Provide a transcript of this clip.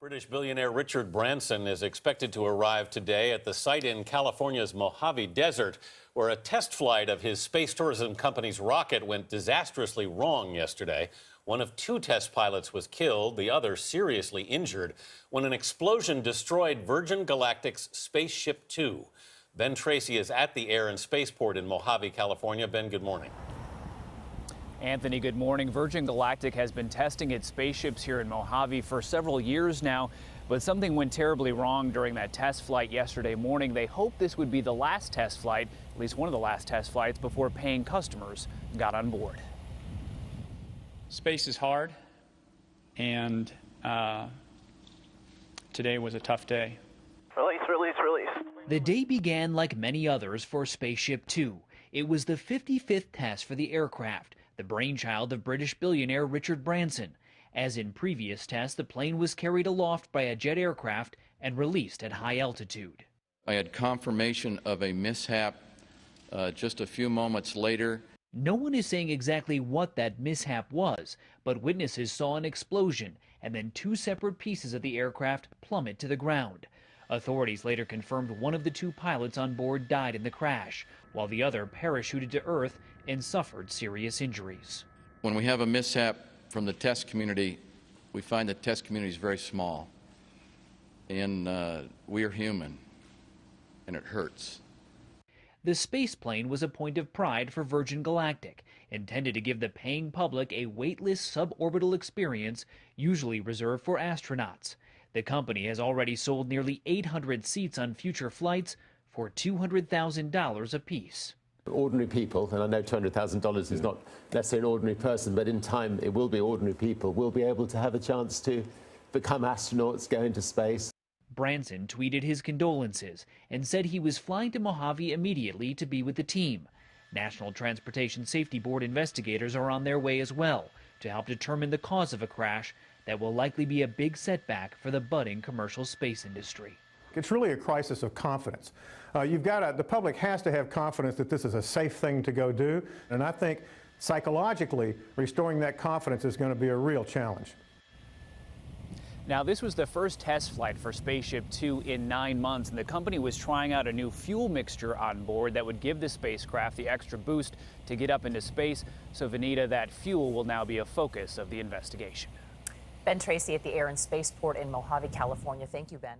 British billionaire Richard Branson is expected to arrive today at the site in California's Mojave Desert, where a test flight of his space tourism company's rocket went disastrously wrong yesterday. One of two test pilots was killed, the other seriously injured, when an explosion destroyed Virgin Galactic's Spaceship Two. Ben Tracy is at the Air and Spaceport in Mojave, California. Ben, good morning. Anthony, good morning. Virgin Galactic has been testing its spaceships here in Mojave for several years now, but something went terribly wrong during that test flight yesterday morning. They hoped this would be the last test flight, at least one of the last test flights, before paying customers got on board. Space is hard, and today was a tough day. Release, release, release. The day began like many others for Spaceship Two. It was the 55th test for the aircraft, the brainchild of British billionaire Richard Branson. As in previous tests, the plane was carried aloft by a jet aircraft and released at high altitude. I had confirmation of a mishap just a few moments later. No one is saying exactly what that mishap was, but witnesses saw an explosion and then two separate pieces of the aircraft plummet to the ground. Authorities later confirmed one of the two pilots on board died in the crash, while the other parachuted to Earth and suffered serious injuries. When we have a mishap from the test community, we find the test community is very small, and we are human, and it hurts. The spaceplane was a point of pride for Virgin Galactic, intended to give the paying public a weightless suborbital experience usually reserved for astronauts. The company has already sold nearly 800 seats on future flights for $200,000 apiece. Ordinary people, and I know $200,000 is not necessarily an ordinary person, but in time it will be ordinary people, will be able to have a chance to become astronauts, go into space. Branson tweeted his condolences and said he was flying to Mojave immediately to be with the team. National Transportation Safety Board investigators are on their way as well to help determine the cause of a crash that will likely be a big setback for the budding commercial space industry. It's really a crisis of confidence. The public has to have confidence that this is a safe thing to go do, and I think psychologically restoring that confidence is going to be a real challenge. Now, this was the first test flight for Spaceship Two in 9 months, and the company was trying out a new fuel mixture on board that would give the spacecraft the extra boost to get up into space. So, Vanita, that fuel will now be a focus of the investigation. Ben Tracy at the Air and Spaceport in Mojave, California. Thank you, Ben.